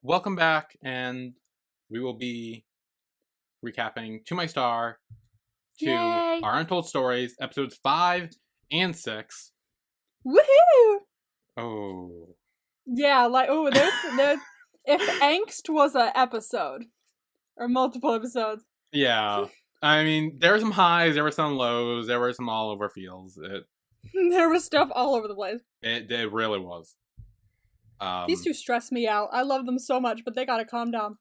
welcome back, and we will be recapping To My Star, to Yay! our Untold Stories, episodes 5 and 6. Woohoo! Oh. Yeah, like there's if angst was an episode or multiple episodes. Yeah. I mean, there were some highs, there were some lows, there were some all over feels. There was stuff all over the place. It really was. These two stress me out. I love them so much, but they gotta calm down.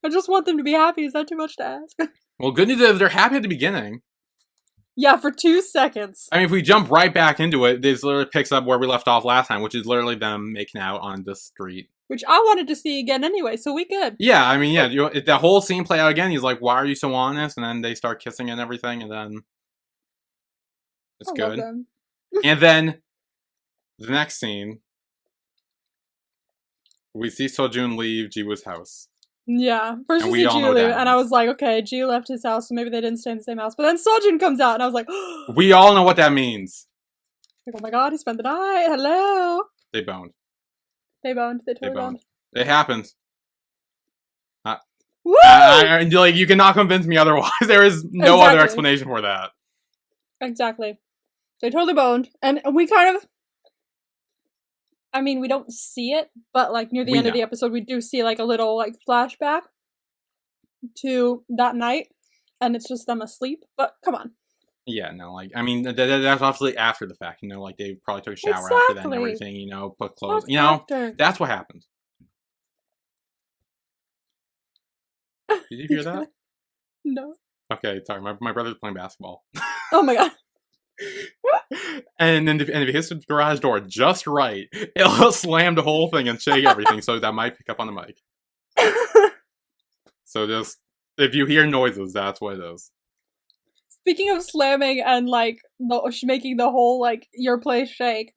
I just want them to be happy. Is that too much to ask? Well, good news is they're happy at the beginning. Yeah, for 2 seconds. I mean, if we jump right back into it, this literally picks up where we left off last time, which is literally them making out on the street. Which I wanted to see again anyway, so we good. Yeah, I mean, yeah, the whole scene play out again. He's like, "Why are you so honest?" And then they start kissing and everything, and then it's I love good. them. And then the next scene, we see Seojoon leave Jiwoo's house. Yeah, first And you we see all Ji know leave, that and I was like, okay, Ji left his house, so maybe they didn't stay in the same house. But then Seojoon comes out, and I was like, We all know what that means. oh my god, he spent the night. Hello. They boned. They boned. They totally boned. It happens. Woo! Like, you cannot convince me otherwise. There is no other explanation for that. Exactly. They totally boned. And we kind of, I mean, we don't see it, but like near the end of the episode, we do see like a little like flashback to that night, and it's just them asleep. But come on. Yeah, no, like, I mean, that's obviously after the fact, you know, like, they probably took a shower after that and everything, you know, put clothes, That's you know, after. that's what happened. Did you hear that? No. Okay, sorry, my brother's playing basketball. Oh my god. And then if it hits the garage door just right, it'll slam the whole thing and shake everything, so that might pick up on the mic. So just, if you hear noises, that's what it is. Speaking of slamming and like making the whole like your place shake,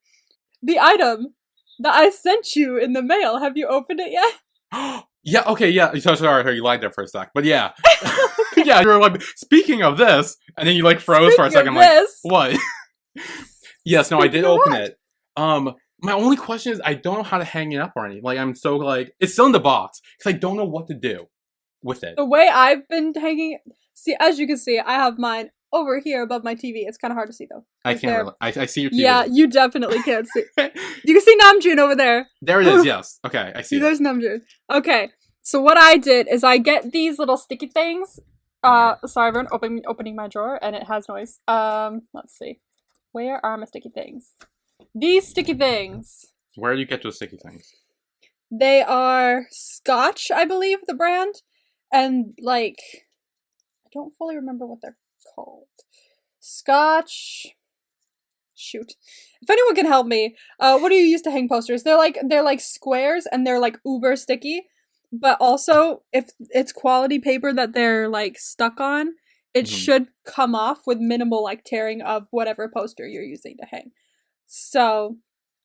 the item that I sent you in the mail, have you opened it yet? Yeah, okay, yeah. So sorry, you lied there for a sec. But yeah. Yeah, you were like, speaking of this, and then you like froze for a second, like, what? Yes, no, I did open it. My only question is I don't know how to hang it up or anything. Like, I'm so like, it's still in the box, because I don't know what to do with it. The way I've been hanging it, see, as you can see, I have mine over here above my TV. It's kind of hard to see though. I can't really, I see your TV. Yeah, you definitely can't see. You can see Namjoon over there. There it is, yes. Okay, I see it. There's Namjoon. Okay, so what I did is I get these little sticky things. Sorry everyone, opening my drawer and it has noise. Let's see. Where are my sticky things? These sticky things. Where do you get those sticky things? They are Scotch, I believe, the brand. And like, I don't fully remember what they're called. Scotch. Shoot. If anyone can help me, what do you use to hang posters? They're like squares and they're like uber sticky. But also, if it's quality paper that they're like stuck on, it should come off with minimal like tearing of whatever poster you're using to hang. So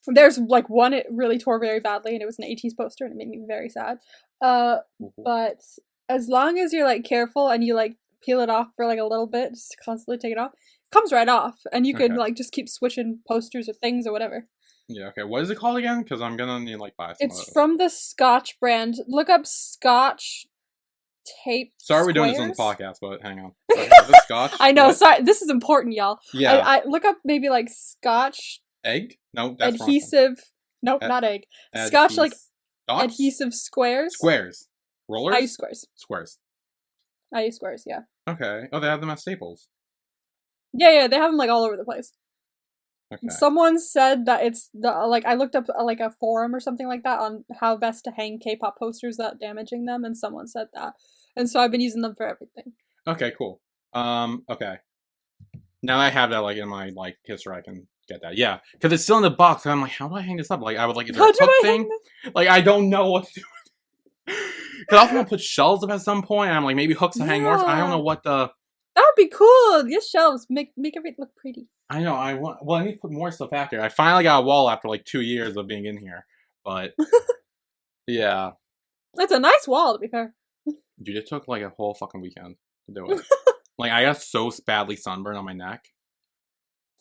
there's like one it really tore very badly, and it was an 80s poster, and it made me very sad. But as long as you're like careful and you like peel it off for like a little bit, just constantly take it off, it comes right off, and you could like just keep switching posters or things or whatever. Yeah, okay. What is it called again? Because I'm gonna need like buy some. It's from the Scotch brand. Look up Scotch tape. Sorry, we're doing this on the podcast, but hang on. Is it Scotch? I know. What? Sorry, this is important, y'all. Yeah. I look up maybe like Scotch egg. No, that's adhesive. Nope, not egg. Scotch like dots? Adhesive squares. Squares. Rollers. I use squares. Squares. I use squares. Yeah. Okay. Oh, they have them at Staples. Yeah. They have them like all over the place. Okay. Someone said that it's the like I looked up like a forum or something like that on how best to hang K-pop posters without damaging them, and someone said that, and so I've been using them for everything. Okay, cool. Okay. Now I have that like in my like history, I can get that. Yeah, because it's still in the box, and I'm like, how do I hang this up? Like, I would like is there a hook thing? Like, I don't know what to do. Because I also want to put shelves up at some point, and I'm like, maybe hooks to hang more. I don't know what the. That would be cool. Yes, shelves make everything look pretty. I know. I need to put more stuff after. I finally got a wall after like 2 years of being in here, but yeah, it's a nice wall to be fair. Dude, it took like a whole fucking weekend to do it. Like, I got so badly sunburned on my neck.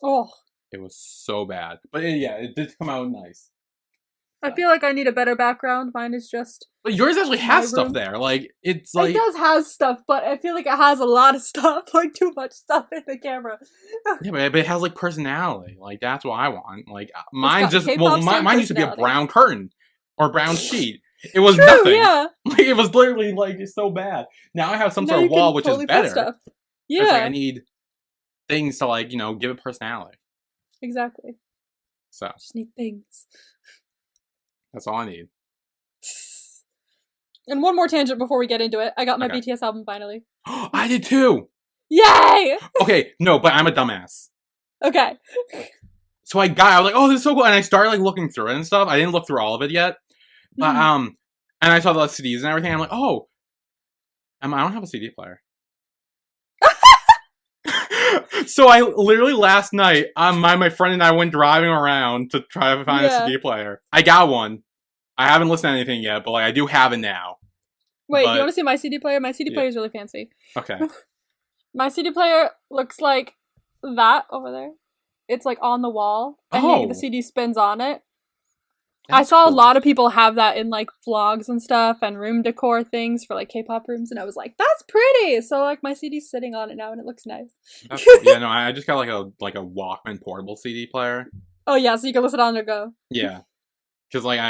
Oh, it was so bad, but yeah, it did come out nice. I feel like I need a better background. Mine is just. But yours actually has stuff there. Like, it's like. It does have stuff, but I feel like it has a lot of stuff. Like, too much stuff in the camera. Yeah, but it has, like, personality. Like, that's what I want. Like, mine just. Well, mine used to be a brown curtain. Or brown sheet. It was nothing. Yeah. Like, it was literally, like, so bad. Now I have some sort of wall, which is better. Stuff. Yeah. It's like, I need things to, like, give it personality. Exactly. So. Just need things. That's all I need. And one more tangent before we get into it. I got my BTS album finally. I did too! Yay! Okay, no, but I'm a dumbass. Okay. So I was like, oh, this is so cool. And I started, like, looking through it and stuff. I didn't look through all of it yet. But, and I saw the CDs and everything. I'm like, oh. I don't have a CD player. So I literally last night, my friend and I went driving around to try to find a CD player. I got one. I haven't listened to anything yet, but like I do have it now. Wait, you want to see my CD player? My CD player is really fancy. Okay. My CD player looks like that over there. It's like on the wall, and the CD spins on it. That's I saw cool. A lot of people have that in like vlogs and stuff and room decor things for like K-pop rooms, and I was like, "That's pretty." So like my CD's sitting on it now, and it looks nice. That's cool. Yeah, no, I just got like a Walkman portable CD player. Oh yeah, so you can listen on the go. Yeah, because like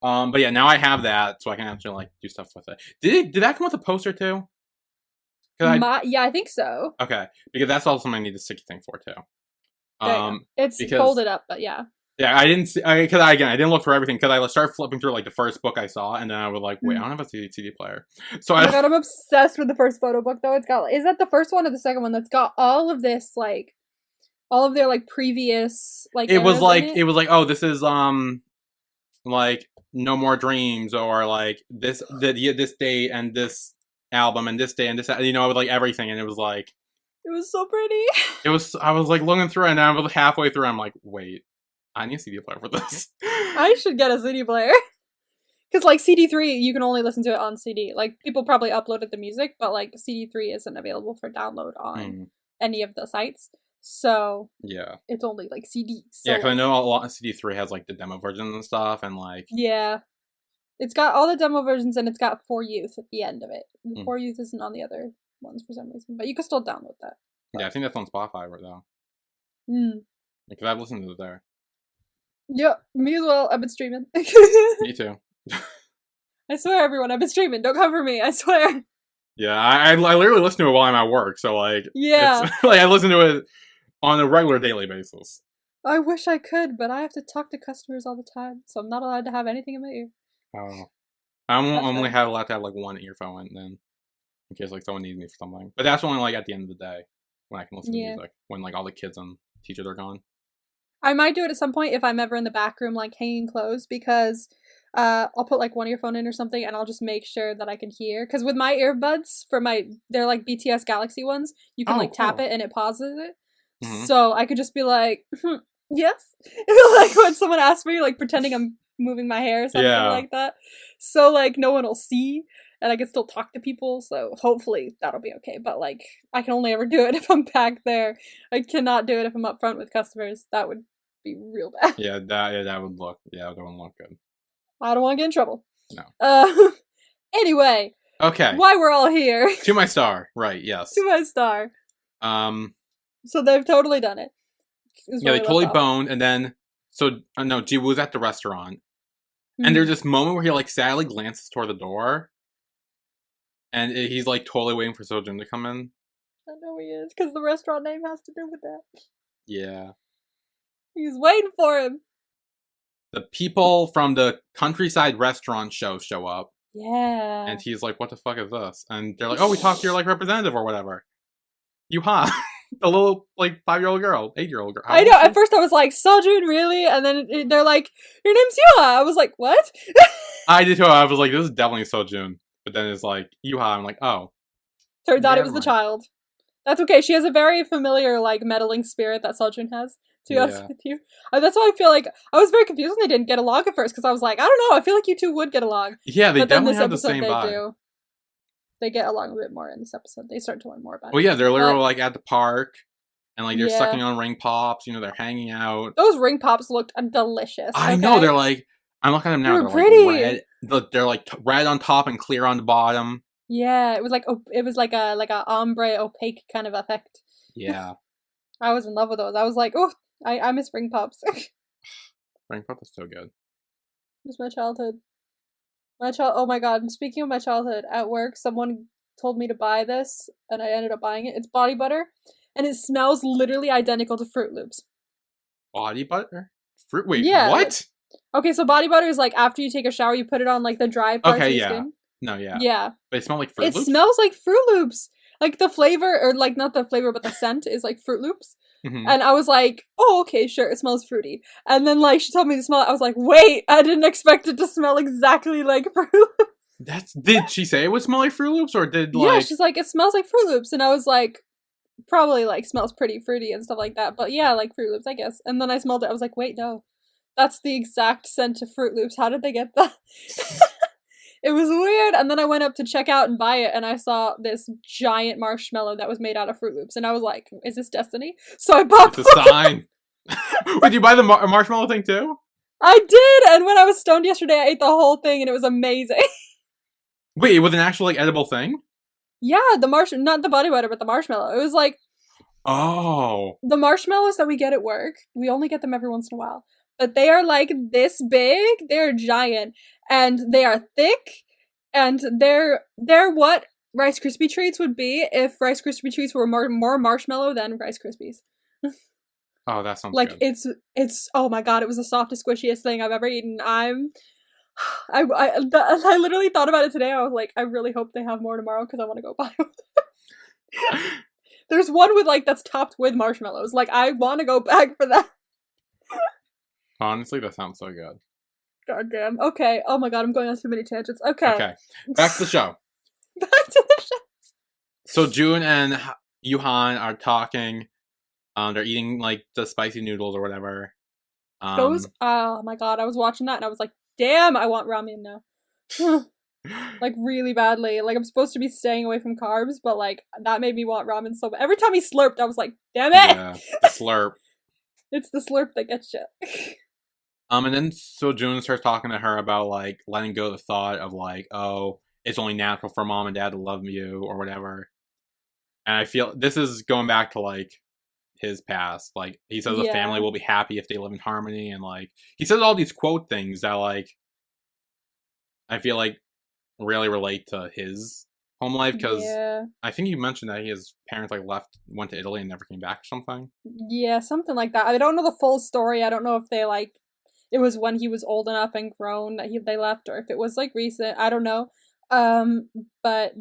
but yeah, now I have that, so I can actually like do stuff with it. Did that come with a poster too? Yeah, I think so. Okay, because that's also something I need the sticky thing for too. It's folded up, but yeah. Yeah, I didn't see, I didn't look through everything, because I started flipping through, like, the first book I saw, and then I was like, wait, I don't have a CD player. So oh my god, I'm obsessed with the first photo book, though. It's got, is that the first one or the second one that's got all of this, like, all of their, like, previous, like, it was like, oh, this is, like, No More Dreams, or, like, this date, and this album, and this day, and this, with, like, everything, and it was, like... It was so pretty. I was, like, looking through, and I was halfway through, I'm like, wait. I need a CD player for this. I should get a CD player. Because, like, CD3, you can only listen to it on CD. Like, people probably uploaded the music, but, like, CD3 isn't available for download on any of the sites. So, yeah. It's only, like, CD. So, yeah, because I know a lot of CD3 has, like, the demo versions and stuff, and, like... Yeah. It's got all the demo versions, and it's got For Youth at the end of it. For Youth isn't on the other ones for some reason, but you can still download that. But... Yeah, I think that's on Spotify right now. Because I've listened to it there. Yep, me as well. I've been streaming. Me too. I swear, everyone, I've been streaming. Don't come for me. I swear. Yeah, I literally listen to it while I'm at work. So like, yeah, like I listen to it on a regular daily basis. I wish I could, but I have to talk to customers all the time, so I'm not allowed to have anything in my ear. Oh, I'm only allowed to have like one earphone, and then in case like someone needs me for something. But that's only like at the end of the day when I can listen to music, when like all the kids and teachers are gone. I might do it at some point if I'm ever in the back room, like, hanging clothes, because I'll put, like, one earphone in or something, and I'll just make sure that I can hear. Because with my earbuds, they're, like, BTS Galaxy ones, you can, like, tap it, and it pauses it. So I could just be like, yes? Like, when someone asks me, like, pretending I'm moving my hair or something like that. So, like, no one will see, and I can still talk to people, so hopefully that'll be okay. But, like, I can only ever do it if I'm back there. I cannot do it if I'm up front with customers. That would be real bad. Yeah, that wouldn't look good. I don't want to get in trouble. No. Anyway. Okay. Why we're all here. To My Star, right? Yes. To My Star. So they've totally done it. Yeah, they totally boned, and then no, Ji was at the restaurant, and there's this moment where he like sadly glances toward the door, and he's like totally waiting for Seojoon to come in. I know he is, because the restaurant name has to do with that. Yeah. He's waiting for him. The people from the countryside restaurant show up. Yeah. And he's like, what the fuck is this? And they're like, oh, we talked to your like representative or whatever. Yuha. The little like 5-year-old girl, 8-year-old girl. I know, at first I was like, Seojoon, really? And then they're like, your name's Yuha. I was like, what? I did too. I was like, this is definitely Seojoon. But then it's like, Yuha. I'm like, oh. Turns out it was the child. That's okay. She has a very familiar, like, meddling spirit that Seojoon has, to be honest with you. That's why I feel like I was very confused when they didn't get along at first, because I was like, I don't know, I feel like you two would get along. Yeah, they definitely have the same vibe. Do. They get along a bit more in this episode. They start to learn more about it. Well, yeah, they're literally, like, at the park, and, like, they're sucking on ring pops, they're hanging out. Those ring pops looked delicious. I know, they're like, I'm looking at them now. They were They're pretty. like red. They're like red on top and clear on the bottom. Yeah, it was like a ombre opaque kind of effect. Yeah. I was in love with those. I was like, oh, I miss ring pops. Ring pop is so good. It was my childhood. Oh my god, and speaking of my childhood, at work, someone told me to buy this, and I ended up buying it. It's body butter, and it smells literally identical to Fruit Loops. Body butter? Fruit? Wait, Yeah, what? Okay, so body butter is like after you take a shower, you put it on like the dry parts of your skin. No, yeah. Yeah. They smell like Fruit Loops? It smells like Fruit Loops. Like the flavor, or like not the flavor, but the scent is like Fruit Loops. Mm-hmm. And I was like, oh, okay, sure, it smells fruity. And then like she told me to smell it. I was like, wait, I didn't expect it to smell exactly like Fruit Loops. Did she say it would smell like Fruit Loops, or did like... Yeah, she's like, it smells like Fruit Loops. And I was like, probably like smells pretty fruity and stuff like that. But yeah, like Fruit Loops, I guess. And then I smelled it. I was like, wait, no. That's the exact scent of Fruit Loops. How did they get that? It was weird. And then I went up to check out and buy it, and I saw this giant marshmallow that was made out of Fruit Loops. And I was like, is this destiny? So I bought It's a sign. Did you buy the marshmallow thing too? I did! And when I was stoned yesterday, I ate the whole thing, and it was amazing. Wait, it was an actual like edible thing? Yeah, not the body butter, but the marshmallow. It was like... Oh. The marshmallows that we get at work, we only get them every once in a while. But they are like this big. They're giant, and they are thick, and they're what Rice Krispie treats would be if Rice Krispie treats were more marshmallow than Rice Krispies. Oh, that sounds like good. it's oh my god, it was the softest, squishiest thing I've ever eaten. I literally thought about it today. I was like, I really hope they have more tomorrow because I want to go buy one. There's one with like that's topped with marshmallows. Like I want to go back for that. Honestly, that sounds so good. God damn. Okay. Oh my god, I'm going on too many tangents. Okay. Okay. Back to the show. Back to the show. So June and Yuhan are talking. They're eating like the spicy noodles or whatever. Oh my god, I was watching that and I was like, damn, I want ramen now. Like really badly. Like I'm supposed to be staying away from carbs, but like that made me want ramen so bad. Every time he slurped, I was like, damn it! Yeah, the slurp. It's the slurp that gets you. And then Seojoon starts talking to her about like letting go of the thought of like, oh, it's only natural for mom and dad to love you or whatever. And I feel this is going back to like his past. Like he says a family will be happy if they live in harmony, and like he says all these quote things that like I feel like really relate to his home life, because I think you mentioned that his parents like went to Italy and never came back or something. Yeah, something like that. I don't know the full story. I don't know if they like it was when he was old enough and grown that they left, or if it was like recent. I don't know. But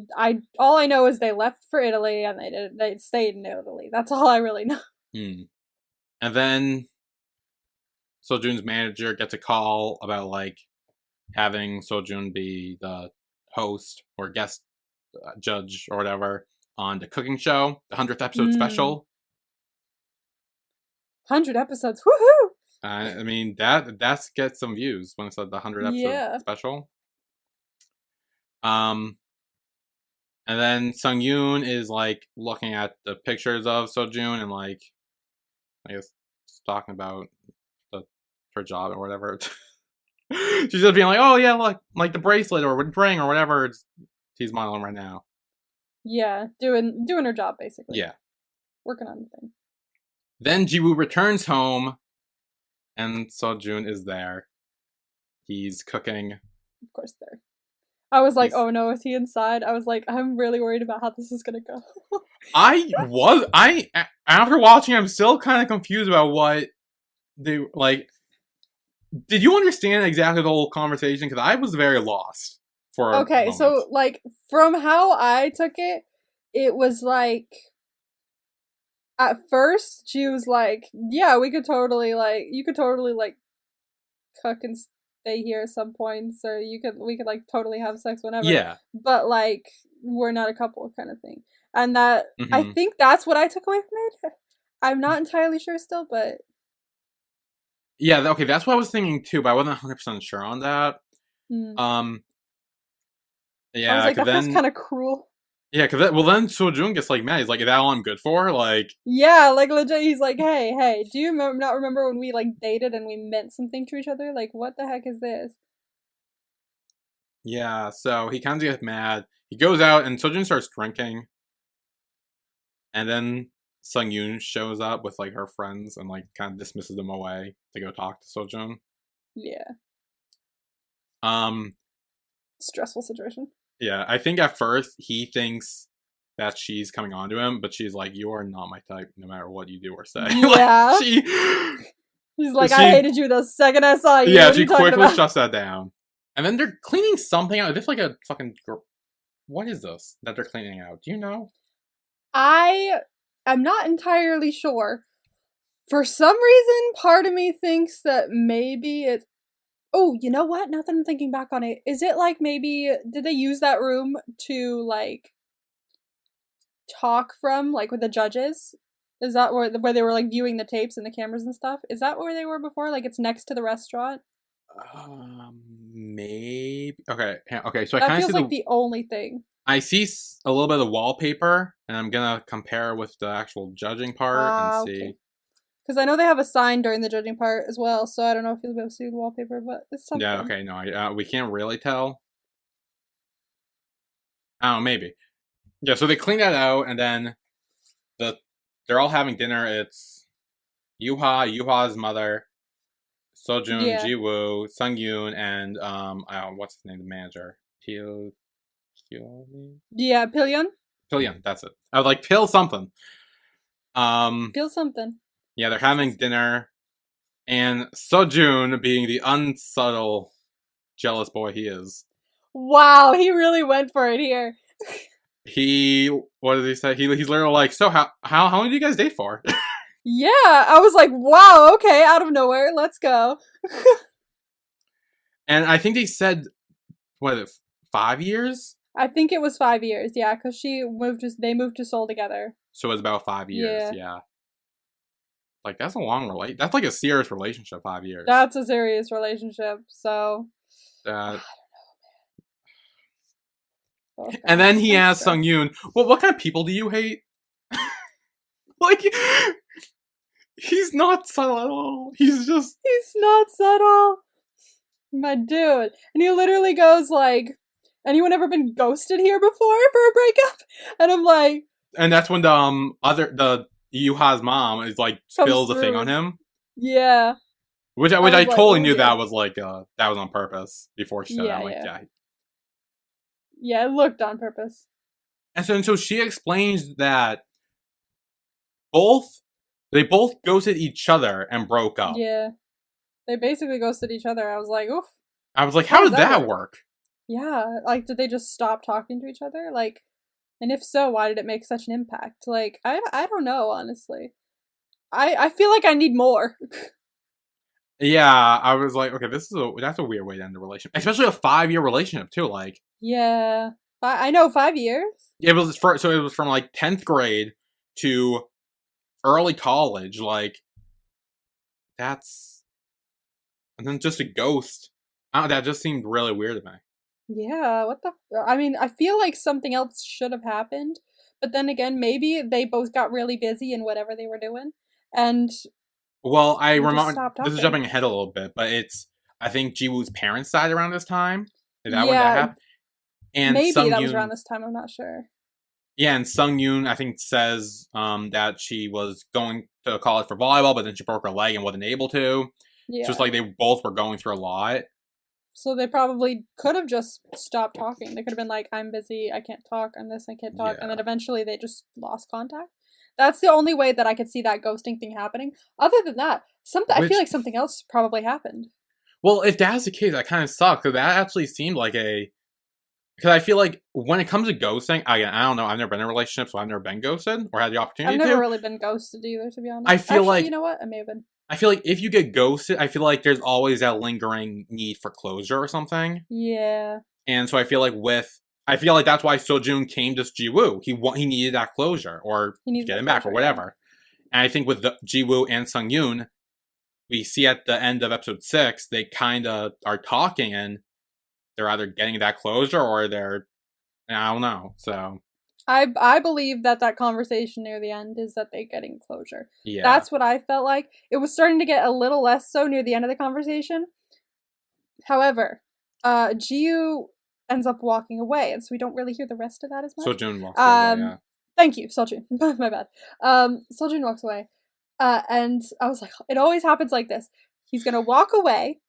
all I know is they left for Italy and they stayed in Italy. That's all I really know. And then Seojoon's manager gets a call about like having Seojoon be the host or guest judge or whatever on the cooking show, the 100th episode special. 100 episodes, woohoo! I mean that gets some views when it's the 100 episode special. And then Sung-yoon is like looking at the pictures of Seojoon and like I guess talking about her job or whatever. She's just being like, oh yeah, look, like the bracelet or ring or whatever he's modeling right now. Yeah, doing her job basically. Yeah. Working on the thing. Then Jiwoo returns home and Seojoon is there. He's cooking. Of course there. I was like, oh no, is he inside? I was like, I'm really worried about how this is gonna go. After watching, I'm still kind of confused about what they, like, did you understand exactly the whole conversation? Because I was very lost for a moment. So, like, from how I took it, it was like, at first, she was like, yeah, we could totally, like, you could totally, like, cook and stay here at some points, or we could like totally have sex whenever. Yeah. But like we're not a couple kind of thing. And that I think that's what I took away from it. I'm not entirely sure still, but yeah, okay, that's what I was thinking too, but I wasn't 100% sure on that. Yeah, I was like, that feels kind of cruel. Yeah, because then Seojoon gets like mad. He's like, "Is that all I'm good for?" Like, Yeah, like legit. He's like, hey, do you not remember when we like dated and we meant something to each other? Like, what the heck is this? yeah. So he kind of gets mad. He goes out and Seojoon starts drinking, and then Sung Yoon shows up with like her friends and like kind of dismisses them away to go talk to Seojoon. Yeah, Um, stressful situation. yeah, I think at first he thinks that she's coming on to him, but she's like, "You are not my type, no matter what you do or say." Like Yeah. she, He's like, I hated you the second I saw you. yeah, What are she you talking quickly about? shuts that down. And then they're cleaning something out. This like a fucking. What is this that they're cleaning out? Do you know? I am not entirely sure. For some reason, part of me thinks that maybe it's. Oh, you know what? Now that I'm thinking back on it, is it like maybe did they use that room to like talk from, like with the judges? Is that where they were like viewing the tapes and the cameras and stuff? Is that where they were before? Like it's next to the restaurant. Maybe. Okay. Okay. So I That kind of feels see like the. the only thing. I see a little bit of the wallpaper, and I'm gonna compare with the actual judging part and Ah, okay. see. Because I know they have a sign during the judging part as well, so I don't know if you'll be able to see the wallpaper, but it's Yeah. something. Okay. No. We can't really tell. Oh, maybe. Yeah. So they clean that out, and then the they're all having dinner. It's Yuha's mother, Seojoon, Yeah. Jiwoo, Sungyoon, and I don't know, what's his name, the manager, Pil, Yeah, Pillion? Pillion. That's it. I was like Pil something. Um, Feel something. yeah, they're having dinner, and Seojoon, being the unsubtle jealous boy he is, Wow, he really went for it here. he what does he say? He's literally like, so how long do you guys date for? Yeah, I was like, wow, okay, out of nowhere, let's go. And I think they said what 5 years. I think it was 5 years, yeah, because they moved to Seoul together. So it was about 5 years. Yeah. Yeah, like that's a long relate. That's like a serious relationship. 5 years. That's a serious relationship, so. Uh, and I'm then he asked Sung stressed. Yoon, "Well, what kind of people do you hate?" Like, he's not subtle at all. He's just. He's not subtle. My dude. And he literally goes like, anyone ever been ghosted here before for a breakup? And I'm like, And that's when the Yuha's mom is like comes spills the thing on through. him, Yeah. which I was like, totally oh knew dear. that was like that was on purpose before she said that. I'm like, yeah. Yeah, it looked on purpose. And so she explains that both they both ghosted each other and broke up. Yeah. They basically ghosted each other. I was like, oof. I was like, how did that work? Yeah. Like, did they just stop talking to each other? Like, and if so, why did it make such an impact? Like, I don't know, honestly. I feel like I need more. Yeah, I was like, okay, that's a weird way to end a relationship, especially a 5 year relationship too. Like, Yeah. I know, 5 years. it was from like 10th grade to early college. Like, that's and then just a ghost. That just seemed really weird to me. Yeah, what the? I mean, I feel like something else should have happened, but then again, maybe they both got really busy in whatever they were doing, and Well, I they just remember stopped this is talking. jumping ahead a little bit, but it's I think Jiwoo's parents died around this time. Is that when that Yeah, happened? And maybe that was Yoon, around this time. I'm not sure. yeah, and Sung Yoon I think says that she was going to college for volleyball, but then she broke her leg and wasn't able to. Yeah, So it's like they both were going through a lot. so they probably could have just stopped talking. They could have been like, "I'm busy. I can't talk. I'm this. I can't talk," and Yeah. then eventually they just lost contact. That's the only way that I could see that ghosting thing happening. Other than that, I feel like something else probably happened. Well, if that's the case, that kind of sucks because that actually seemed like because I feel like when it comes to ghosting, I don't know. I've never been in a relationship, so I've never been ghosted or had the opportunity I've never to. really been ghosted either, to be honest. I feel like you know what? I may have been. I feel like if you get ghosted, I feel like there's always that lingering need for closure or something. Yeah. And so I feel like that's why Seojoon came to Jiwoo. He needed that closure or get him back or whatever. Yeah. And I think with Jiwoo and Sung Yoon, we see at the end of episode 6, they kind of are talking and they're either getting that closure or I don't know. So I believe that conversation near the end is that they're getting closure. Yeah. That's what I felt like. It was starting to get a little less so near the end of the conversation. However, Jiu ends up walking away, and so we don't really hear the rest of that as much. Seojoon walks away, yeah. Thank you, Seojoon. My bad. Seojoon walks away. And I was like, it always happens like this. He's gonna walk away,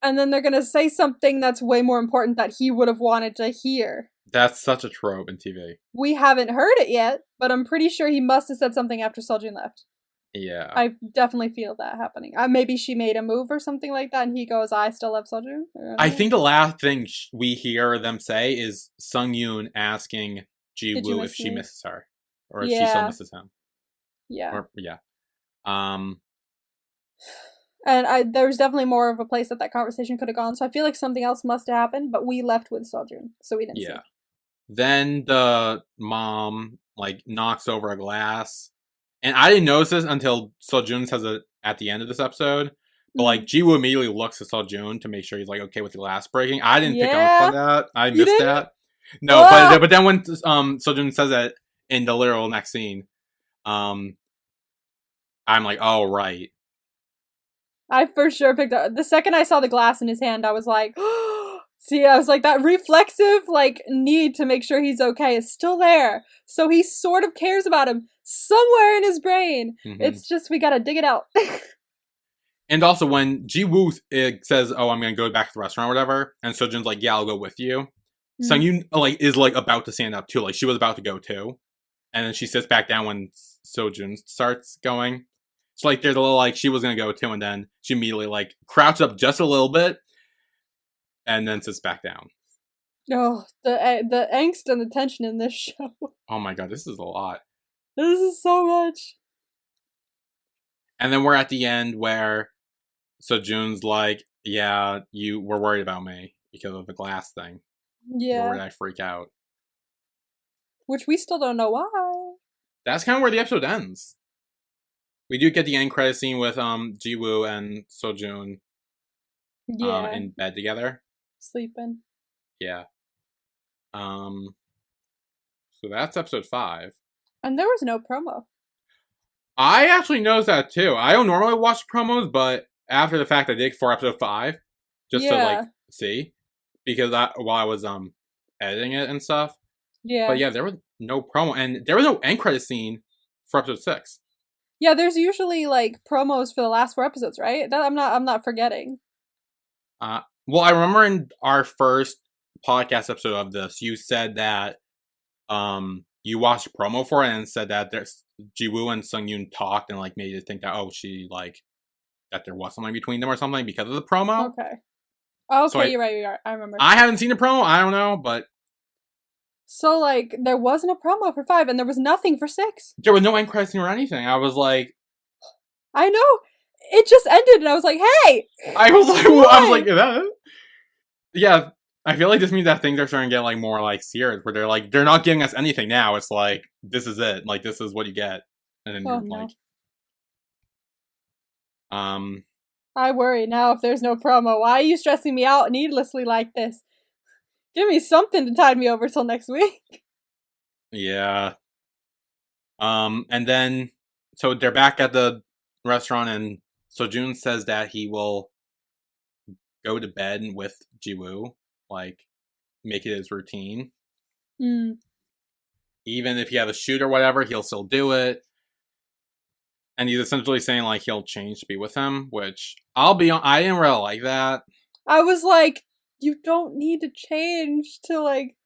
and then they're gonna say something that's way more important that he would have wanted to hear. That's such a trope in TV. We haven't heard it yet, but I'm pretty sure he must have said something after Seojoon left. Yeah. I definitely feel that happening. Maybe she made a move or something like that, and he goes, I still love Seojoon. I think the last thing we hear them say is Sung-yoon asking Ji-woo if she misses her. Or if she still misses him. Yeah. Yeah. And there's definitely more of a place that conversation could have gone, so I feel like something else must have happened, but we left with Seojoon, so we didn't see. Then the mom, like, knocks over a glass. And I didn't notice this until Seojoon says it at the end of this episode. But, like, Ji-woo immediately looks at Seojoon to make sure he's, like, okay with the glass breaking. I didn't pick up on that. I missed that. No, but then when Seojoon says that in the literal next scene, I'm like, oh, right. I for sure picked up. The second I saw the glass in his hand, I was like, see, I was like, that reflexive, like, need to make sure he's okay is still there. So he sort of cares about him somewhere in his brain. Mm-hmm. It's just, we gotta dig it out. And also, when Ji-woo says, oh, I'm gonna go back to the restaurant or whatever, and Seojoon's like, yeah, I'll go with you. Mm-hmm. Sung-yoon, like, is, like, about to stand up, too. Like, she was about to go, too. And then she sits back down when Seojoon starts going. So, like, there's a little, like, she was gonna go, too, and then she immediately, like, crouches up just a little bit, and then sits back down. Oh, the angst and the tension in this show. Oh my god, this is a lot. This is so much. And then we're at the end where Seojoon's like, yeah, you were worried about me because of the glass thing. Yeah. You were worried I'd freak out. Which we still don't know why. That's kind of where the episode ends. We do get the end credit scene with Ji-woo and Seojoon in bed together. Sleeping. Yeah. So that's episode 5. And there was no promo. I actually noticed that too. I don't normally watch promos, but after the fact I did for episode 5, just to like see, because while I was editing it and stuff. Yeah. But yeah, there was no promo, and there was no end credit scene for episode 6. Yeah, there's usually like promos for the last 4 episodes, right? That I'm not forgetting. Well, I remember in our first podcast episode of this, you said that you watched a promo for it and said that there's Ji-woo and Sung-yoon talked and like made you think that she like that there was something between them or something because of the promo. Okay. Okay, so you're right. I remember. I haven't seen a promo. I don't know, but so like there wasn't a promo for 5, and there was nothing for 6. There was no end credit scene or anything. I was like, I know. It just ended, and I was like, "Hey!" I was like, is that it? Yeah, I feel like this means that things are starting to get like more like serious, where they're not giving us anything now. It's like, this is it. Like, this is what you get, and then you're like, I worry now if there's no promo. Why are you stressing me out needlessly like this? Give me something to tide me over till next week. Yeah. And then so they're back at the restaurant, and Seojoon says that he will go to bed with Ji-woo, like make it his routine. Mm. Even if he has a shoot or whatever, he'll still do it. And he's essentially saying like he'll change to be with him, which I didn't really like that. I was like, you don't need to change to like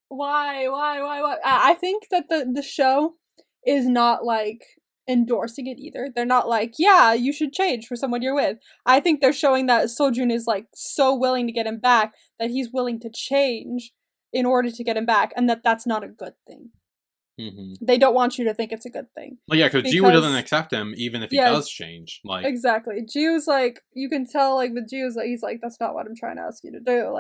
why? I think that the show is not like endorsing it either. They're not like, yeah, you should change for someone you're with. I think they're showing that Seojoon is like so willing to get him back that he's willing to change in order to get him back, and that's not a good thing. Mm-hmm. They don't want you to think it's a good thing. Well, yeah, because Ji-woo doesn't accept him even if he does change. Like exactly, Ji-woo's like, you can tell like with Ji-woo's like, he's like, that's not what I'm trying to ask you to do.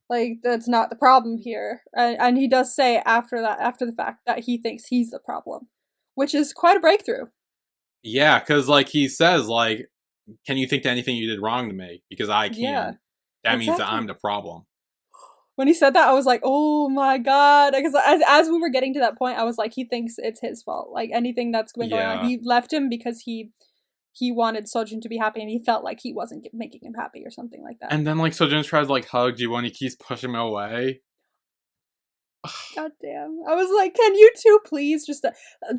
Like that's not the problem here. And he does say after the fact that he thinks he's the problem, which is quite a breakthrough. Yeah, because like he says like, can you think to anything you did wrong to me? Because I can. That means that I'm the problem. When he said that, I was like, oh my god. Because as we were getting to that point, I was like, he thinks it's his fault. Like, anything that's been going on. He left him because he wanted Seojoon to be happy, and he felt like he wasn't making him happy or something like that. And then, like, Seojoon tries to, like, hug Ji-woo, and he keeps pushing him away. God damn. I was like, can you two please just...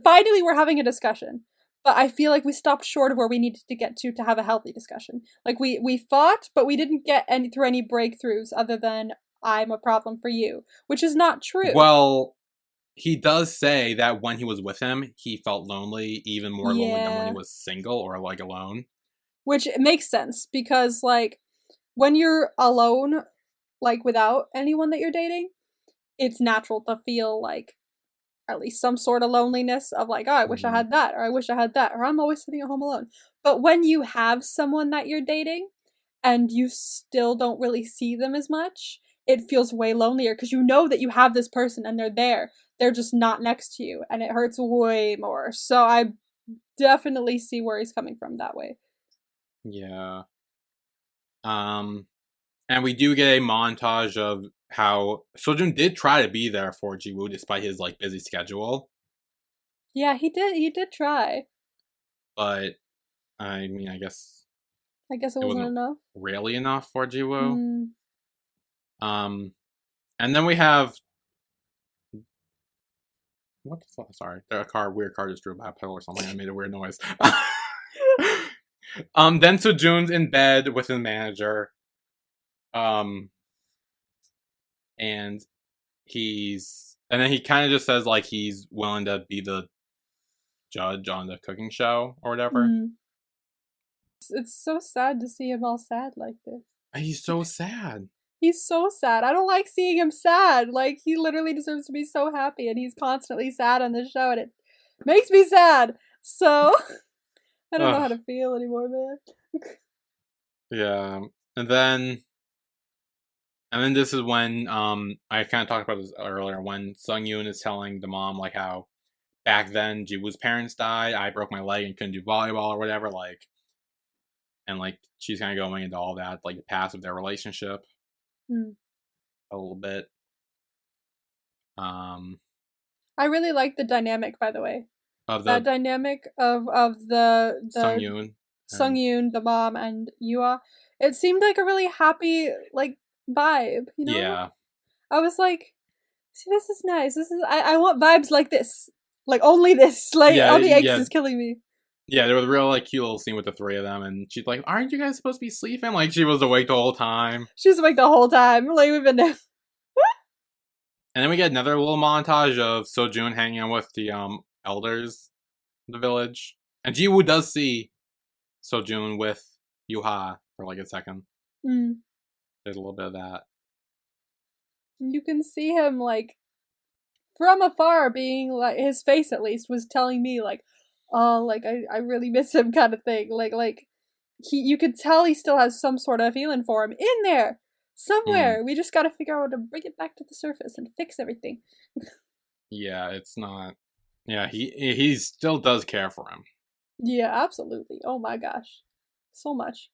Finally, we're having a discussion. But I feel like we stopped short of where we needed to get to have a healthy discussion. Like, we fought, but we didn't get through any breakthroughs other than, I'm a problem for you. Which is not true. Well, he does say that when he was with him, he felt lonely, even more lonely than when he was single or, like, alone. Which makes sense, because, like, when you're alone, like, without anyone that you're dating, it's natural to feel, like, at least some sort of loneliness of, like, oh, I wish I had that, or I wish I had that, or I'm always sitting at home alone. But when you have someone that you're dating, and you still don't really see them as much, it feels way lonelier, because you know that you have this person, and they're there. They're just not next to you, and it hurts way more. So I definitely see where he's coming from that way. Yeah. And we do get a montage of how Seojoon did try to be there for Ji-woo despite his, like, busy schedule. Yeah, he did try. But, I mean, I guess it wasn't enough. Really enough for Ji-woo. And then we have... What the fuck? Sorry. Weird car just drove by a pedal or something. I made a weird noise. Then Seojoon's in bed with his manager. And then he kind of just says, like, he's willing to be the judge on the cooking show or whatever. It's so sad to see him all sad like this. He's so sad. He's so sad. I don't like seeing him sad. Like, he literally deserves to be so happy, and he's constantly sad on this show, and it makes me sad. So, I don't know how to feel anymore, man. Yeah. And then this is when, I kind of talked about this earlier, when Sung-yoon is telling the mom, like, how back then Ji-woo's parents died, I broke my leg and couldn't do volleyball or whatever, like, and, like, she's kind of going into all that, like, the past of their relationship. A little bit. I really like the dynamic, by the way. That dynamic of the Sung-yoon, the mom, and Yua. It seemed like a really happy, like, vibe, you know? Yeah. I was like, see, this is nice. I want vibes like this. Like, only this. Like, all the eggs is killing me. Yeah, there was a real, like, cute little scene with the three of them, and she's like, aren't you guys supposed to be sleeping? Like, she was awake the whole time. She was awake the whole time. Like, we've been there. And then we get another little montage of Seojoon hanging out with the elders of the village. And Ji-woo does see Seojoon with Yuha for, like, a second. There's a little bit of that. You can see him, like, from afar being, like, his face at least was telling me, like, oh, like, I really miss him kind of thing. Like, you could tell he still has some sort of feeling for him in there. Somewhere. We just gotta figure out how to bring it back to the surface and fix everything. Yeah, it's not... Yeah, he still does care for him. Yeah, absolutely. Oh my gosh. So much.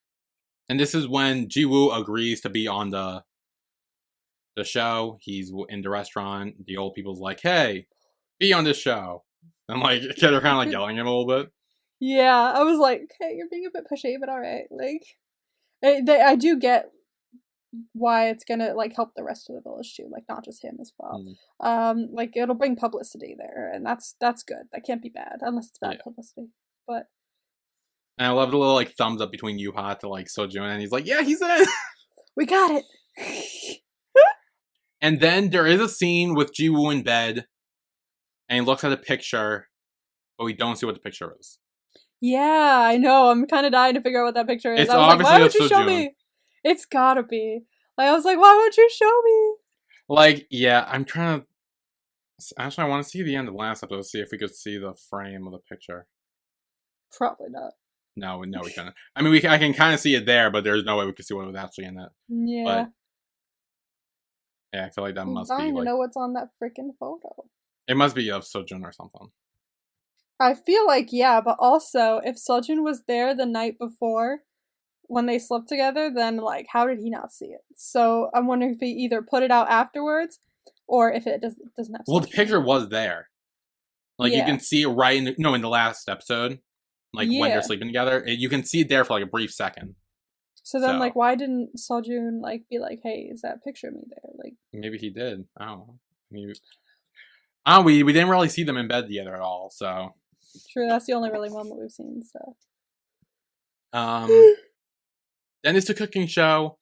And this is when Ji-woo agrees to be on the show. He's in the restaurant. The old people's like, hey, be on this show. And, like, they're kind of, like, yelling at him a little bit. Yeah, I was like, okay, you're being a bit pushy, but alright. Like, I do get why it's gonna, like, help the rest of the village too, like, not just him as well. Like, it'll bring publicity there, and that's good. That can't be bad, unless it's bad publicity. But and I love the little, like, thumbs up between Yuha to, like, Seojoon, and he's like, yeah, he's in! We got it! And then there is a scene with Ji-woo in bed, and he looks at a picture, but we don't see what the picture is. Yeah, I know. I'm kind of dying to figure out what that picture is. It's I was obviously like, why would you show me? It's gotta be. Like, I was like, why would you show me? Like, yeah, I'm trying to... Actually, I want to see the end of the last episode to see if we could see the frame of the picture. Probably not. No, we couldn't. I mean, I can kind of see it there, but there's no way we could see what was actually in it. Yeah. But, yeah, I feel like that must be, like... I'm dying to know what's on that freaking photo. It must be of Seojoon or something. I feel like, yeah, but also, if Seojoon was there the night before, when they slept together, then like how did he not see it? So I'm wondering if he either put it out afterwards or if it doesn't have. Well, the picture was there. Like you can see it right in the last episode, like when they're sleeping together. You can see it there for like a brief second. So then, like, why didn't Seojoon like be like, "Hey, is that picture of me there?" Like, maybe he did. I don't know. We didn't really see them in bed together at all. So true, that's the only really moment we've seen. So, then it's the cooking show.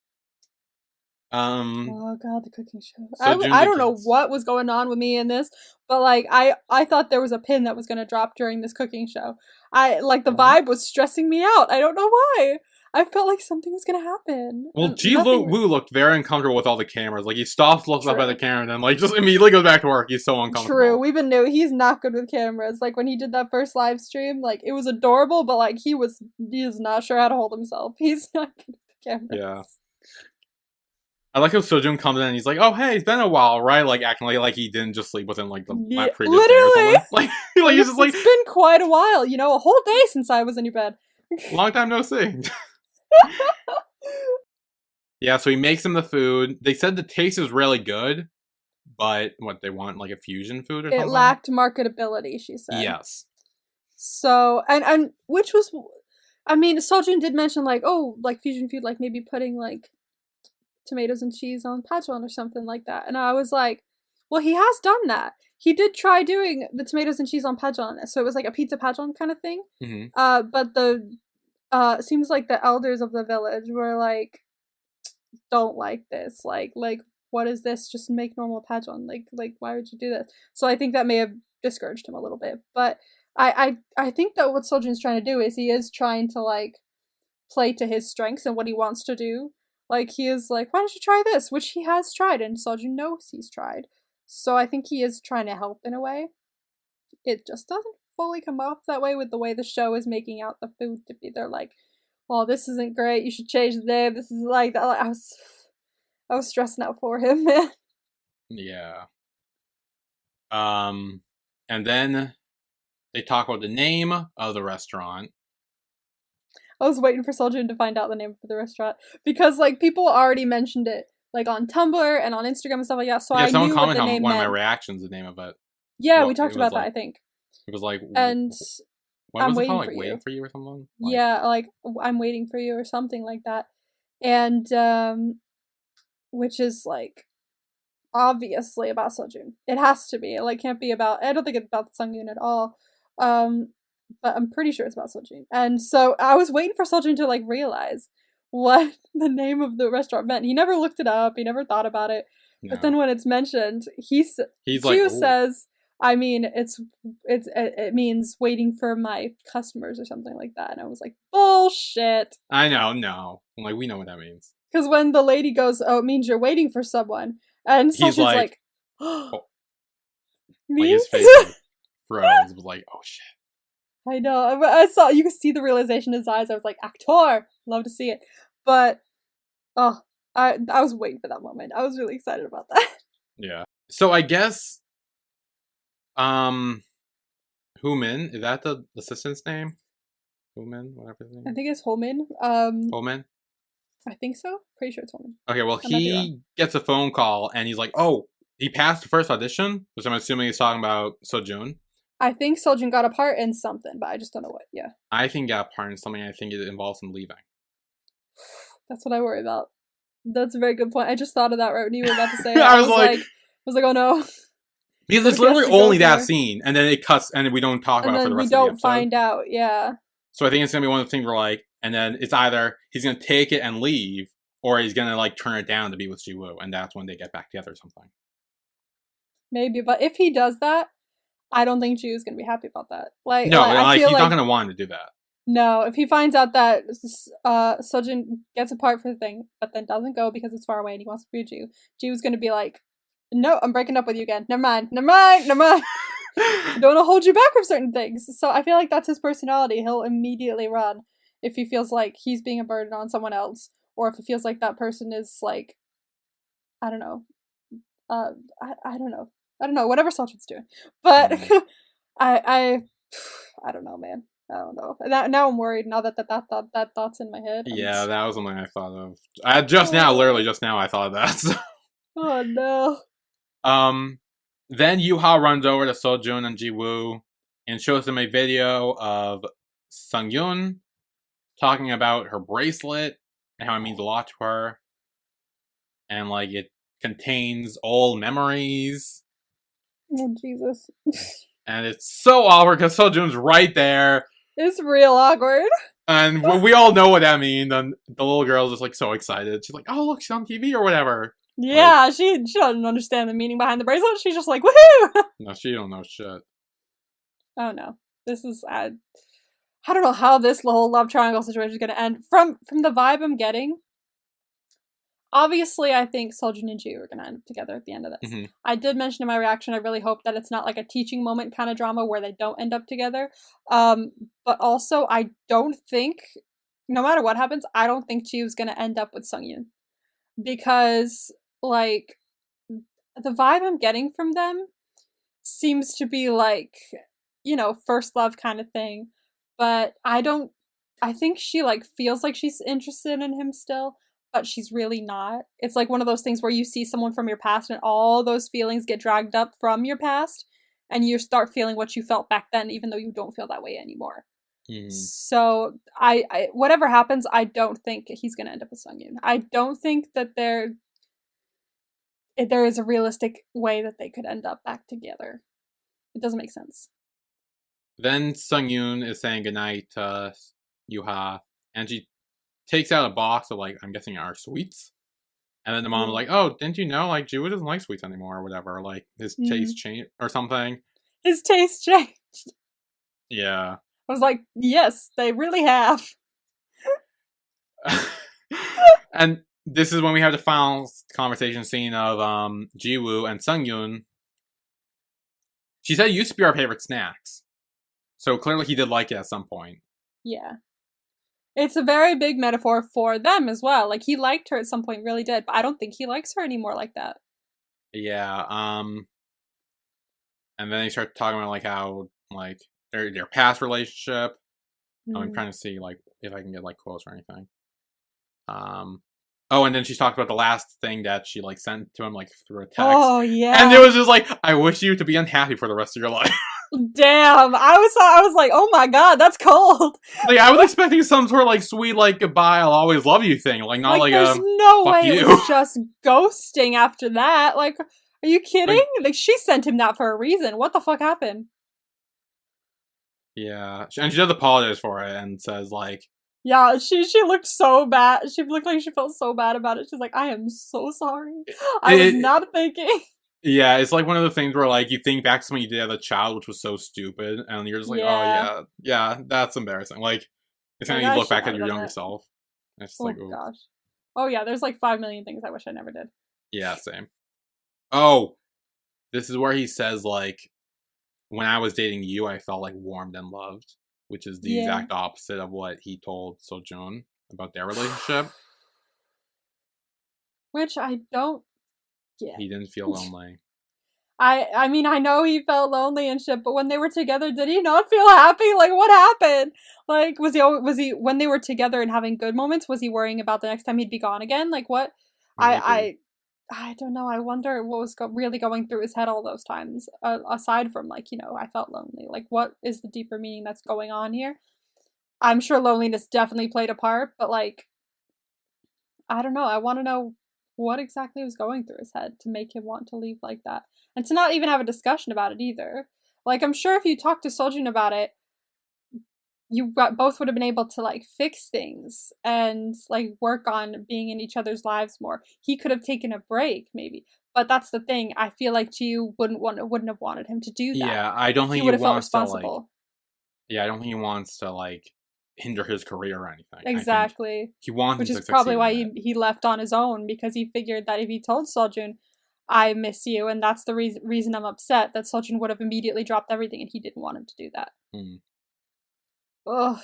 Oh god, the cooking show. I don't know what was going on with me in this, but like I thought there was a pin that was gonna drop during this cooking show. The vibe was stressing me out. I don't know why. I felt like something was gonna happen. Well, Ji Woo looked very uncomfortable with all the cameras. Like he stops, looks up at the camera, and then like just immediately goes back to work. He's so uncomfortable. True, we even knew he's not good with cameras. Like when he did that first live stream, like it was adorable, but like he was not sure how to hold himself. He's not good with the cameras. Yeah. I like how Seojoon comes in and he's like, "Oh, hey, it's been a while, right?" Like acting like he didn't just sleep within like my previous day or something. Like he's just like, it's been quite a while, you know, a whole day since I was in your bed. Long time no see. Yeah, so he makes them the food. They said the taste is really good, but what they want like a fusion food or something. It lacked marketability, she said. Yes. So and which was, I mean, Seojoon did mention like, oh, like fusion food, like maybe putting like tomatoes and cheese on pajeon or something like that. And I was like, well, he has done that. He did try doing the tomatoes and cheese on pajeon, so it was like a pizza pajeon kind of thing. Mm-hmm. But the it seems like the elders of the village were like, don't like this. Like what is this? Just make normal pajeon. Like why would you do this? So I think that may have discouraged him a little bit. But I think that what Seojoon's trying to do is he is trying to like play to his strengths and what he wants to do. Like, he is like, why don't you try this? Which he has tried, and Seojoon knows he's tried. So I think he is trying to help in a way. It just doesn't fully come off that way with the way the show is making out the food to be. They're like, well, this isn't great. You should change the name. This is like, I was stressing out for him, man. Yeah. And then they talk about the name of the restaurant. I was waiting for Seojoon to find out the name of the restaurant because like people already mentioned it like on Tumblr and on Instagram and stuff like that. So I knew what the name meant. One of my reactions, the name of it. Yeah, we talked about that. I think it was like, and I'm waiting for you. Waiting for you or something. Like, yeah, like I'm waiting for you or something like that, and which is like obviously about Seojoon. It has to be. It like can't be about. I don't think it's about the Sungyoon at all. But I'm pretty sure it's about Seojoon. And so I was waiting for Seojoon to like realize what the name of the restaurant meant. He never looked it up. He never thought about it. No. But then when it's mentioned, he's like, says, I mean, it means waiting for my customers or something like that. And I was like, bullshit. I know, no. I'm like, we know what that means. Because when the lady goes, oh, it means you're waiting for someone. And Seojoon's like oh. Me? Like his face froze. Was like, oh shit. I know. I saw, you could see the realization in his eyes. I was like, actor! Love to see it. But, I was waiting for that moment. I was really excited about that. Yeah. So I guess, Hoomin, is that the assistant's name? Hoomin, whatever his name. I think it's Holmin. Holmin? I think so. Pretty sure it's Holmin. Okay, well, he gets a phone call, and he's like, oh, he passed the first audition, which I'm assuming he's talking about Seojoon. I think Seojoon got a part in something, but I just don't know what. Yeah. I think he got a part in something. I think it involves him leaving. That's what I worry about. That's a very good point. I just thought of that right when you were about to say it. I was like, oh no. Because it's literally only that scene, and then it cuts, and we don't talk about it for the rest of the episode. We don't find out, yeah. So I think it's going to be one of the things where, like, and then it's either he's going to take it and leave, or he's going to, like, turn it down to be with Ji Woo, and that's when they get back together or something. Maybe, but if he does that, I don't think Ji Woo's going to be happy about that. Like, no, like he's not going to want him to do that. No, if he finds out that Seojoon gets a part for the thing, but then doesn't go because it's far away and he wants to be with Ji Woo, Ji Woo's going to be like, no, I'm breaking up with you again. Never mind. I don't want to hold you back from certain things. So I feel like that's his personality. He'll immediately run if he feels like he's being a burden on someone else, or if he feels like that person is like, I don't know. I don't know. Whatever Seojoon's doing. But I don't know, man. I don't know. Now I'm worried. Now that thought's in my head. Yeah, that was something I thought of. Literally just now, I thought of that. So. Oh no. Then Yuha runs over to Seojoon and Jiwoo and shows them a video of Sungyun talking about her bracelet and how it means a lot to her. And, like, it contains old memories. Oh, Jesus. And it's so awkward because Seojoon's right there. It's real awkward. And we all know what that means. And the little girl's just, like, so excited. She's like, oh, look, she's on TV or whatever. Yeah, like, she doesn't understand the meaning behind the bracelet. She's just like, woohoo! No, she don't know shit. Oh no. This is, I don't know how this whole love triangle situation is going to end. From the vibe I'm getting, obviously I think Seojoon and Ji are going to end up together at the end of this. Mm-hmm. I did mention in my reaction, I really hope that it's not like a teaching moment kind of drama where they don't end up together. But also, I don't think, no matter what happens, I don't think Ji is going to end up with Sungyun. Because, like, the vibe I'm getting from them seems to be like, you know, first love kind of thing. But I think she, like, feels like she's interested in him still, but she's really not. It's like one of those things where you see someone from your past and all those feelings get dragged up from your past, and you start feeling what you felt back then, even though you don't feel that way anymore. So I whatever happens, I don't think he's gonna end up with Sungyun. I don't think that there is a realistic way that they could end up back together. It doesn't make sense. Then Sungyun is saying goodnight to Yuha, and she takes out a box of, like, I'm guessing are sweets. And then the mom's like, oh, didn't you know, like, Jiwoo doesn't like sweets anymore or whatever. Like, his taste changed or something. His taste changed. Yeah. I was like, yes, they really have. And this is when we have the final conversation scene of Jiwoo and Sungyun. She said it used to be our favorite snacks. So clearly he did like it at some point. Yeah. It's a very big metaphor for them as well. Like, he liked her at some point, really did. But I don't think he likes her anymore like that. Yeah. And then they start talking about, like, how, like, their past relationship. I'm trying to see, like, if I can get, like, quotes or anything. Oh, and then she talked about the last thing that she, like, sent to him, like, through a text. Oh, yeah. And it was just like, I wish you to be unhappy for the rest of your life. Damn. I was like, oh my god, that's cold. Like, I was expecting some sort of, like, sweet, like, goodbye, I'll always love you thing. Like, not like there's no way you. It was just ghosting after that. Like, are you kidding? Like, she sent him that for a reason. What the fuck happened? Yeah. And she does apologize for it and says, like... Yeah, she looked so bad. She looked like she felt so bad about it. She's like, I am so sorry. I was not thinking. Yeah, it's like one of the things where, like, you think back to something you did as a child, which was so stupid, and you're just like, oh, yeah, that's embarrassing. Like, it's kind of you look back at your younger self. And it's just like, oh, gosh. Oh, yeah, there's like 5 million things I wish I never did. Yeah, same. Oh, this is where he says, like, when I was dating you, I felt, like, warmed and loved, which is the exact opposite of what he told Seojoon about their relationship. Which I don't get. He didn't feel lonely. I mean, I know he felt lonely and shit, but when they were together, did he not feel happy? Like, what happened? Like, was he when they were together and having good moments, was he worrying about the next time he'd be gone again? Like, what? I don't know. I wonder what was really going through his head all those times, aside from, like, you know, I felt lonely. Like, what is the deeper meaning that's going on here? I'm sure loneliness definitely played a part, but, like, I don't know. I want to know what exactly was going through his head to make him want to leave like that. And to not even have a discussion about it either. Like, I'm sure if you talked to Seojoon about it, you both would have been able to, like, fix things and, like, work on being in each other's lives more. He could have taken a break, maybe. But that's the thing. I feel like Jiu wouldn't have wanted him to do that. Yeah, I don't think he would have felt responsible. I don't think he wants to, like, hinder his career or anything. Exactly. He wants Which him is probably why he left on his own, because he figured that if he told Seojoon, I miss you, and that's the reason I'm upset, that Seojoon would have immediately dropped everything, and he didn't want him to do that. Ugh.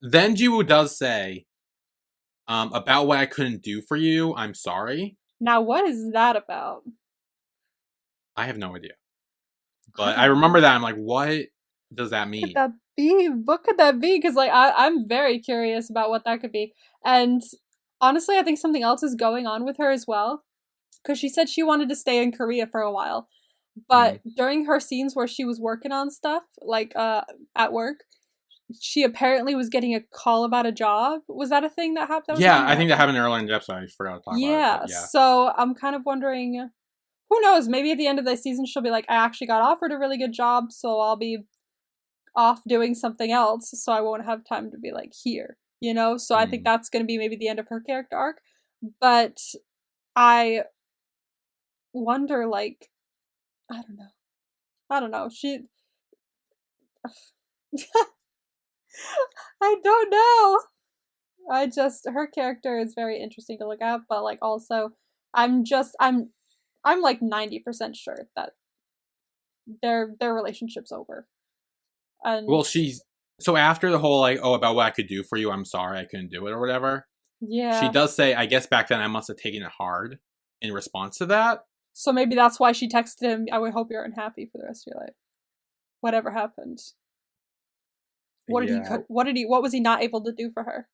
Then Jiwoo does say, about what I couldn't do for you, I'm sorry. Now, what is that about? I have no idea. But I remember that, I'm like, what does that mean? be? What could that be? Because, like, I'm very curious about what that could be. And honestly, I think something else is going on with her as well. Because she said she wanted to stay in Korea for a while. But during her scenes where she was working on stuff, like, at work, she apparently was getting a call about a job. Was that a thing that happened? Yeah, I think that happened earlier in the episode. I forgot to talk about it. Yeah, so I'm kind of wondering, who knows, maybe at the end of the season she'll be like, I actually got offered a really good job, so I'll be off doing something else, so I won't have time to be, like, here, you know? So I think that's going to be maybe the end of her character arc. But I wonder, like, I don't know. I don't know. Her character is very interesting to look at, but, like, also, I'm like 90% sure that their relationship's over. And well, so after the whole, like, oh, about what I could do for you, I'm sorry I couldn't do it or whatever. Yeah. She does say, I guess back then I must have taken it hard in response to that. So maybe that's why she texted him, I would hope you're unhappy for the rest of your life. Whatever happened. What was he not able to do for her?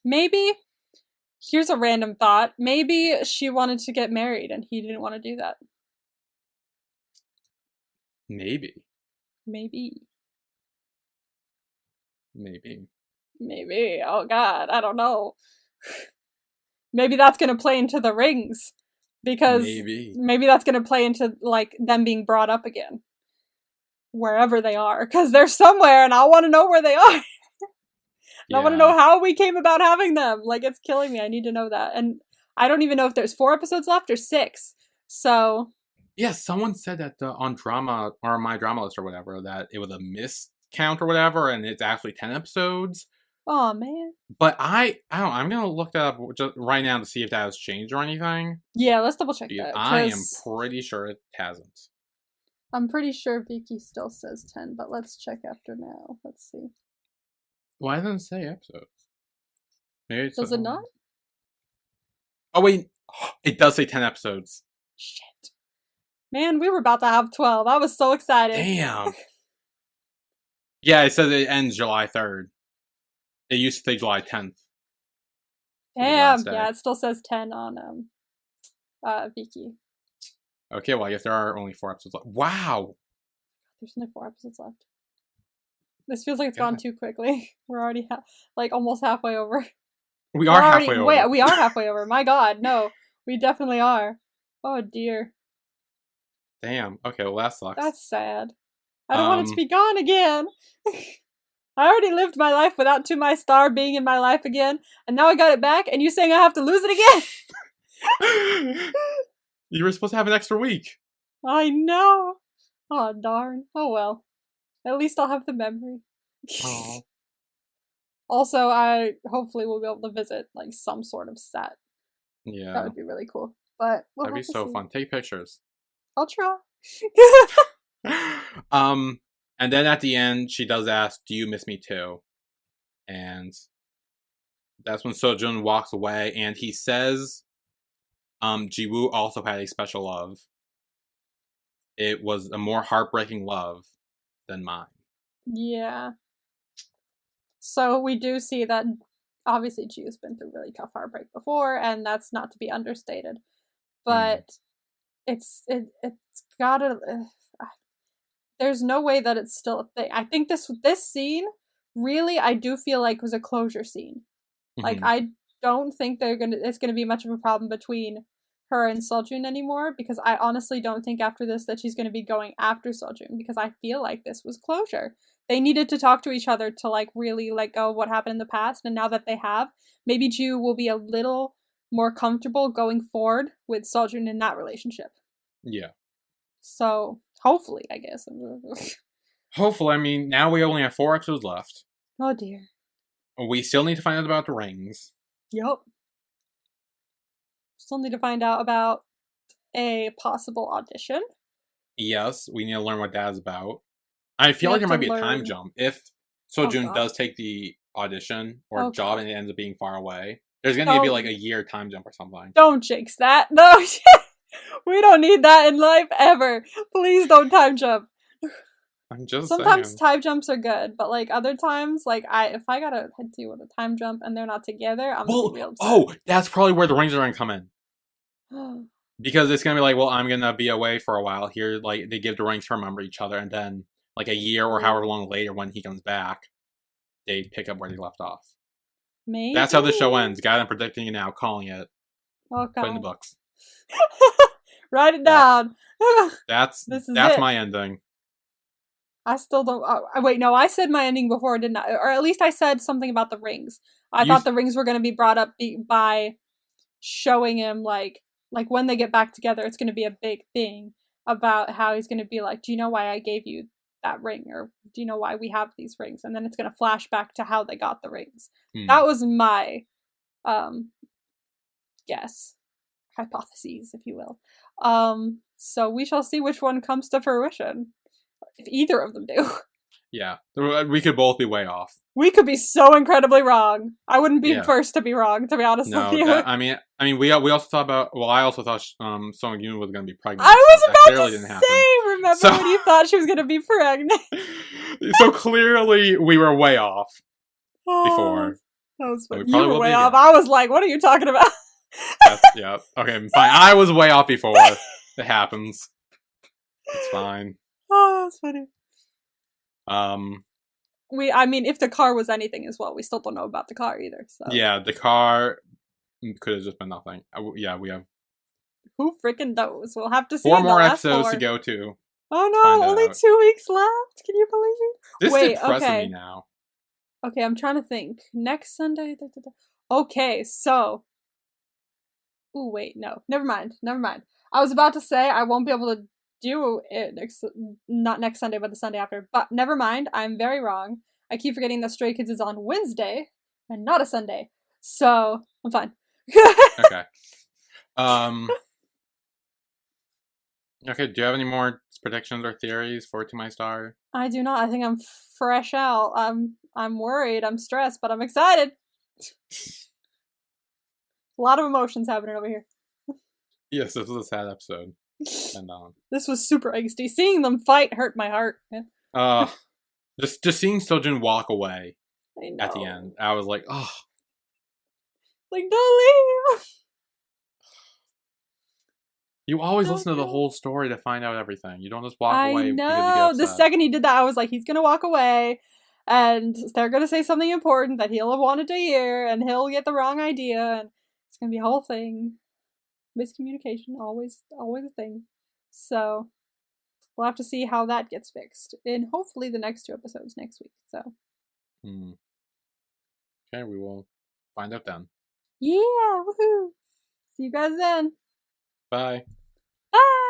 Maybe, here's a random thought, maybe she wanted to get married and he didn't want to do that. Maybe. Oh god, I don't know. Maybe that's gonna play into the rings. Because maybe that's gonna play into, like, them being brought up again. Wherever they are. Because they're somewhere and I want to know where they are. I want to know how we came about having them. Like, it's killing me. I need to know that. And I don't even know if there's 4 episodes left or 6. So. Yeah, someone said that on Drama, or My Drama List or whatever, that it was a miscount or whatever, and it's actually 10 episodes. Oh, man. But I don't know, I'm going to look that up just right now to see if that has changed or anything. Yeah, let's double check that. I am pretty sure it hasn't. I'm pretty sure Vicky still says 10, but let's check after now. Let's see. Why doesn't it say episodes? Maybe does it not? Oh, wait. It does say 10 episodes. Shit. Man, we were about to have 12. I was so excited. Damn. Yeah, it says it ends July 3rd. It used to say July 10th. Damn. Yeah, it still says 10 on Viki. Okay, well, I guess there are only 4 episodes left. Wow! There's only 4 episodes left. This feels like it's gone too quickly. We're already, almost halfway over. We are halfway over. Wait, we are halfway over. My god, no. We definitely are. Oh, dear. Damn. Okay, well, that sucks. That's sad. I don't want it to be gone again. I already lived my life without To My Star being in my life again, and now I got it back, and you're saying I have to lose it again? You were supposed to have an extra week. I know. Oh, darn. Oh, well. At least I'll have the memory. Oh. Also, I hopefully will be able to visit, like, some sort of set. Yeah. That would be really cool. But that'd be so fun. Take pictures. I'll try. And then at the end, she does ask, do you miss me too? And that's when Seojoon walks away, and he says, Jiwoo also had a special love. It was a more heartbreaking love than mine. Yeah. So we do see that obviously Jiwoo's been through really tough heartbreak before, and that's not to be understated. But it's gotta. There's no way that it's still a thing. I think this scene really, I do feel like, was a closure scene. Like, I don't think it's gonna be much of a problem between her and Seojoon anymore, because I honestly don't think after this that she's gonna be going after Seojoon, because I feel like this was closure. They needed to talk to each other to, like, really let go of what happened in the past, and now that they have, maybe Ju will be a little more comfortable going forward with Seojoon in that relationship. Yeah. So, hopefully, I guess. Hopefully, I mean, now we only have 4 episodes left. Oh, dear. We still need to find out about the rings. Yup. Still need to find out about a possible audition. Yes, we need to learn what that is about. I feel like there might be a time jump. If Seojoon does take the audition or job and it ends up being far away, there's going to be like a year time jump or something. Don't jinx that. No, we don't need that in life ever. Please don't time jump. I'm just Sometimes saying. time jumps are good, but like other times, like if I gotta deal with a time jump and they're not together, I'm gonna be real upset. Oh, that's probably where the rings are gonna come in. Because it's gonna be like, well, I'm gonna be away for a while. Here, like they give the rings to remember each other, and then like a year or however long later, when he comes back, they pick up where they left off. Maybe That's how the show ends. God, I'm predicting it now, calling it. Oh God. Put in the books. Write it down. That's it. my ending. I still don't. Wait, no, I said my ending before, didn't I? Or at least I said something about the rings. I thought the rings were going to be brought up by showing him like when they get back together, it's going to be a big thing about how he's going to be like, do you know why I gave you that ring, or do you know why we have these rings? And then it's going to flash back to how they got the rings. That was my guess, hypotheses, if you will. So we shall see which one comes to fruition, if either of them do. Yeah, we could both be way off. We could be so incredibly wrong. I wouldn't be first to be wrong, to be honest with you. I mean, we also thought about. Well, I also thought Seojoon was going to be pregnant. I was about to say, remember when you thought she was going to be pregnant? So clearly, we were way off before. That was funny. You were way off. I was like, what are you talking about? Yeah. Okay, fine. I was way off before. It happens. It's fine. Oh, that's funny. I mean, if the car was anything as well, we still don't know about the car either. So yeah, the car could have just been nothing. Yeah, we have. Who freaking knows? We'll have to see. 4 more episodes to go to. Oh no! Only 2 weeks left. Can you believe it? This is depressing me now. Okay, I'm trying to think. Next Sunday. Okay, so. Ooh, wait, no. Never mind. I was about to say I won't be able to do it not next Sunday, but the Sunday after. But never mind. I'm very wrong. I keep forgetting that Stray Kids is on Wednesday and not a Sunday. So, I'm fine. Okay. Okay, do you have any more predictions or theories for To My Star? I do not. I think I'm fresh out. I'm worried. I'm stressed, but I'm excited. A lot of emotions happening over here. Yes, this was a sad episode. And this was super angsty. Seeing them fight hurt my heart. Just seeing Seojoon walk away at the end, I was like, oh. Like, don't leave. You always listen to the whole story to find out everything. You don't just walk away. I know. The second he did that, I was like, he's gonna walk away, and they're gonna say something important that he'll have wanted to hear, and he'll get the wrong idea, and it's gonna be a whole thing. Miscommunication, always a thing. So we'll have to see how that gets fixed in hopefully the next 2 episodes next week. So okay, we will find out then. Yeah, woohoo! See you guys then. Bye. Bye.